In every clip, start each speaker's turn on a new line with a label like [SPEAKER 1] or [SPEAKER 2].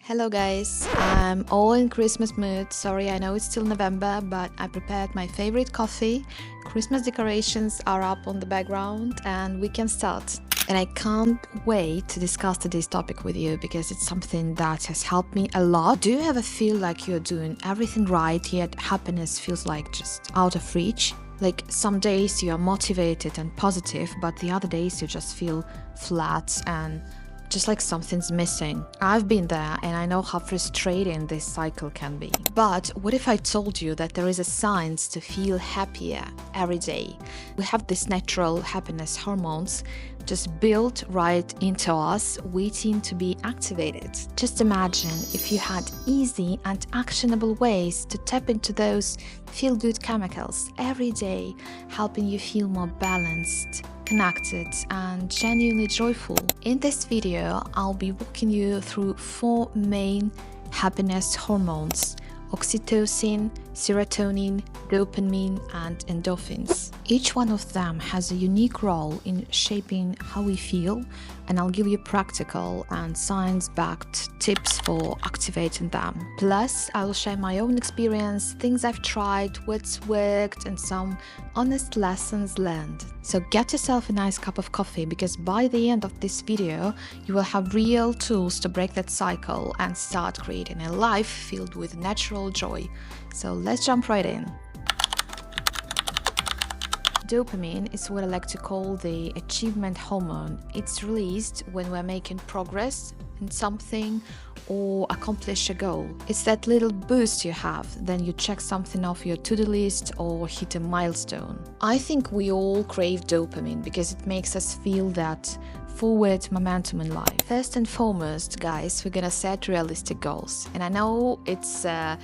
[SPEAKER 1] Hello guys, I'm all in Christmas mood. Sorry, I know it's still November, but I prepared my favorite coffee. Christmas decorations are up on the background and we can start. And I can't wait to discuss today's topic with you because it's something that has helped me a lot. Do you ever feel like you're doing everything right, yet happiness feels like just out of reach? Like some days you are motivated and positive, but the other days you just feel flat and just like something's missing. I've been there and I know how frustrating this cycle can be. But what if I told you that there is a science to feel happier every day? We have these natural happiness hormones just built right into us, waiting to be activated. Just imagine if you had easy and actionable ways to tap into those feel-good chemicals every day, helping you feel more balanced, connected and genuinely joyful. In this video, I'll be walking you through 4 main happiness hormones: oxytocin, serotonin, dopamine, and endorphins. Each one of them has a unique role in shaping how we feel, and I'll give you practical and science-backed tips for activating them. Plus, I will share my own experience, things I've tried, what's worked, and some honest lessons learned. So get yourself a nice cup of coffee, because by the end of this video, you will have real tools to break that cycle and start creating a life filled with natural joy. So let's jump right in. Dopamine is what I like to call the achievement hormone. It's released when we're making progress in something or accomplish a goal. It's that little boost you have, then you check something off your to-do list or hit a milestone. I think we all crave dopamine because it makes us feel that forward momentum in life. First and foremost, guys, we're gonna set realistic goals. And I know it's a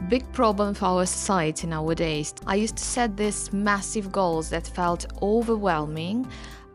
[SPEAKER 1] big problem for our society nowadays. I used to set these massive goals that felt overwhelming,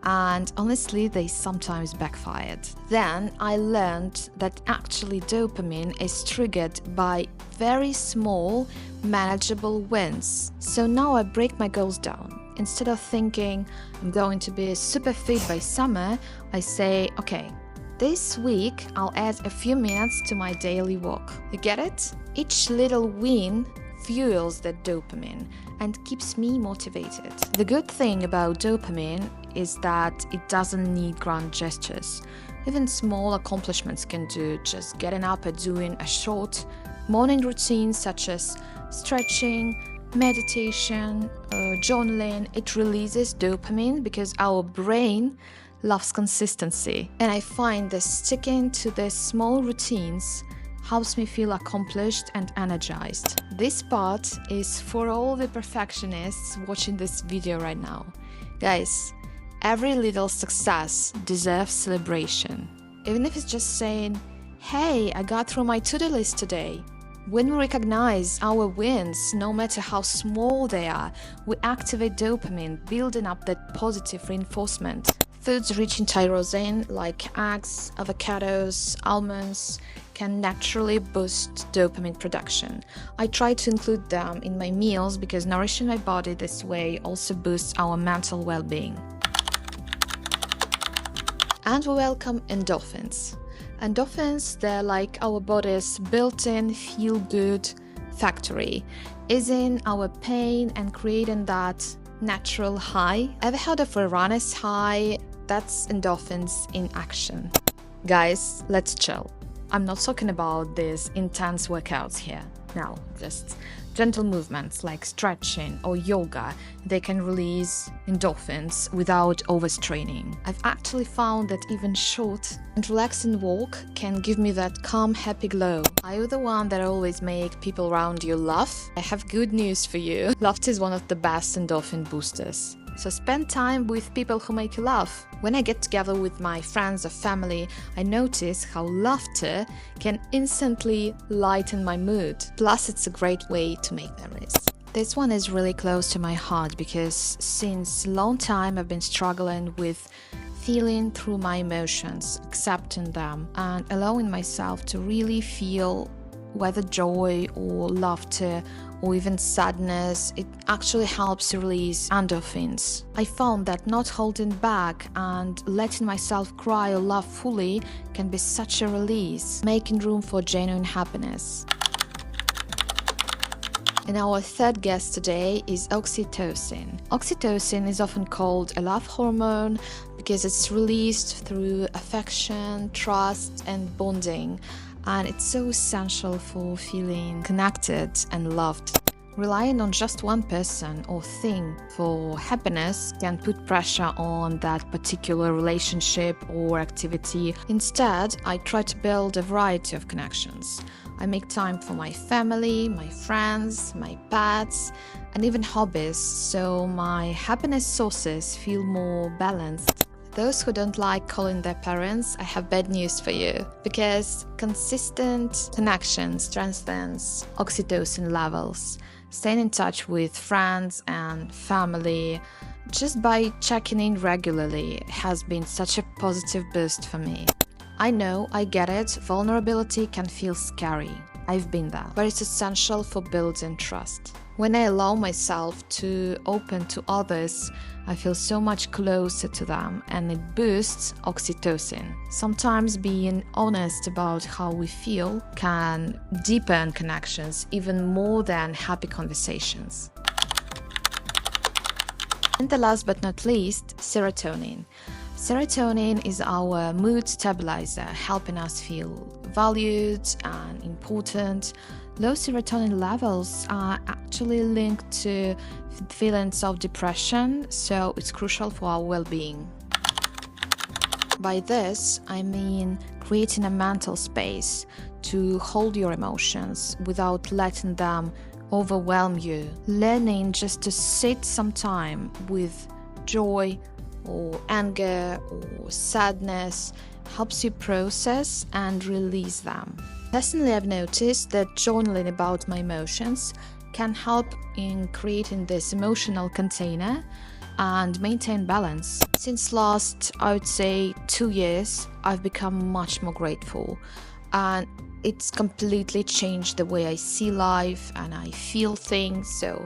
[SPEAKER 1] and honestly they sometimes backfired. Then I learned that actually dopamine is triggered by very small, manageable wins. So now I break my goals down. Instead of thinking I'm going to be super fit by summer, I say, okay, this week I'll add a few minutes to my daily walk. You get it? Each little win fuels that dopamine and keeps me motivated. The good thing about dopamine is that it doesn't need grand gestures. Even small accomplishments can do, just getting up and doing a short morning routine such as stretching, meditation, journaling. It releases dopamine because our brain loves consistency. And I find that sticking to these small routines helps me feel accomplished and energized. This part is for all the perfectionists watching this video right now. Guys, every little success deserves celebration. Even if it's just saying, hey, I got through my to-do list today. When we recognize our wins, no matter how small they are, we activate dopamine, building up that positive reinforcement. Foods rich in tyrosine, like eggs, avocados, almonds, can naturally boost dopamine production. I try to include them in my meals because nourishing my body this way also boosts our mental well-being. And we welcome endorphins. Endorphins, they're like our body's built-in feel-good factory, easing our pain and creating that natural high. Ever heard of a runner's high? That's endorphins in action. Guys, let's chill. I'm not talking about these intense workouts here. No, just gentle movements like stretching or yoga. They can release endorphins without overstraining. I've actually found that even short and relaxing walk can give me that calm, happy glow. Are you the one that always make people around you laugh? I have good news for you. Laughter is one of the best endorphin boosters. So spend time with people who make you laugh. When I get together with my friends or family, I notice how laughter can instantly lighten my mood. Plus, it's a great way to make memories. This one is really close to my heart because since a long time I've been struggling with feeling through my emotions, accepting them, and allowing myself to really feel whether joy or laughter or even sadness, it actually helps release endorphins. I found that not holding back and letting myself cry or laugh fully can be such a release, making room for genuine happiness. And our third guest today is oxytocin. Oxytocin is often called a love hormone because it's released through affection, trust, and bonding, and it's so essential for feeling connected and loved. Relying on just one person or thing for happiness can put pressure on that particular relationship or activity. Instead, I try to build a variety of connections. I make time for my family, my friends, my pets, and even hobbies, so my happiness sources feel more balanced. Those who don't like calling their parents, I have bad news for you, because consistent connection strengthens oxytocin levels. Staying in touch with friends and family just by checking in regularly has been such a positive boost for me. I know, I get it, vulnerability can feel scary. I've been there, but it's essential for building trust. When I allow myself to open to others, I feel so much closer to them, and it boosts oxytocin. Sometimes being honest about how we feel can deepen connections even more than happy conversations. And the last but not least, serotonin. Serotonin is our mood stabilizer, helping us feel valued and important. Low serotonin levels are actually linked to feelings of depression, so it's crucial for our well-being. By this, I mean creating a mental space to hold your emotions without letting them overwhelm you. Learning just to sit some time with joy or anger or sadness helps you process and release them. Personally, I've noticed that journaling about my emotions can help in creating this emotional container and maintain balance. Since last, I would say 2 years, I've become much more grateful, and it's completely changed the way I see life and I feel things. So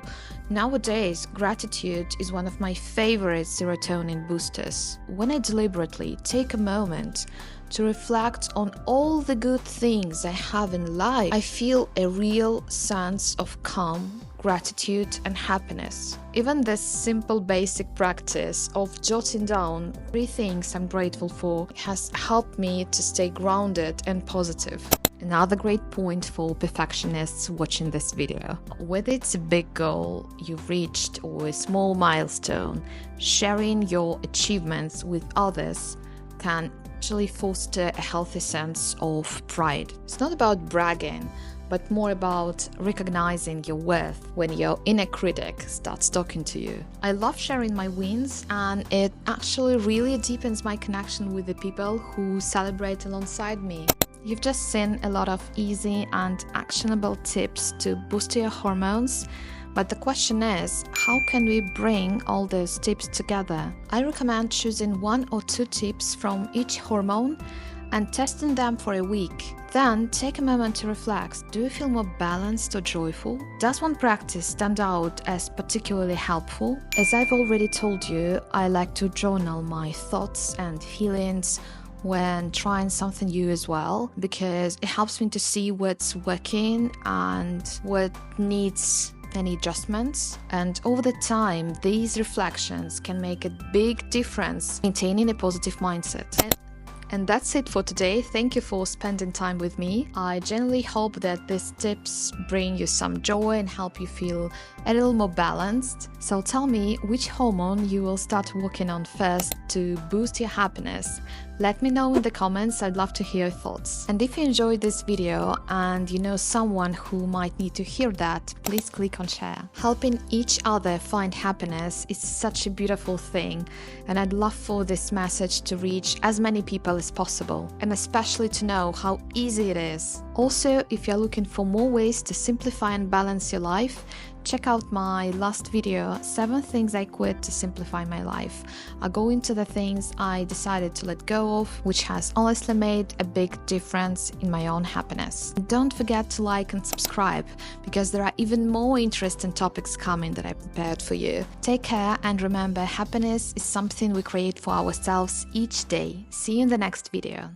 [SPEAKER 1] nowadays, gratitude is one of my favorite serotonin boosters. When I deliberately take a moment to reflect on all the good things I have in life, I feel a real sense of calm, gratitude, and happiness. Even this simple basic practice of jotting down 3 things I'm grateful for has helped me to stay grounded and positive. Another great point for perfectionists watching this video. Whether it's a big goal you've reached or a small milestone, sharing your achievements with others can actually foster a healthy sense of pride. It's not about bragging, but more about recognizing your worth when your inner critic starts talking to you. I love sharing my wins, and it actually really deepens my connection with the people who celebrate alongside me. You've just seen a lot of easy and actionable tips to boost your hormones, but the question is, how can we bring all those tips together? I recommend choosing 1 or 2 tips from each hormone and testing them for a week. Then take a moment to reflect. Do you feel more balanced or joyful? Does one practice stand out as particularly helpful? As I've already told you, I like to journal my thoughts and feelings when trying something new as well, because it helps me to see what's working and what needs any adjustments. And over the time, these reflections can make a big difference maintaining a positive mindset. And that's it for today. Thank you for spending time with me. I genuinely hope that these tips bring you some joy and help you feel a little more balanced. So tell me which hormone you will start working on first to boost your happiness. Let me know in the comments. I'd love to hear your thoughts. And if you enjoyed this video and you know someone who might need to hear that, please click on share. Helping each other find happiness is such a beautiful thing, and I'd love for this message to reach as many people as possible, and especially to know how easy it is. Also, if you're looking for more ways to simplify and balance your life, check out my last video, 7 things I quit to simplify my life. I go into the things I decided to let go of, which has honestly made a big difference in my own happiness. Don't forget to like and subscribe, because there are even more interesting topics coming that I prepared for you. Take care, and remember, happiness is something we create for ourselves each day. See you in the next video.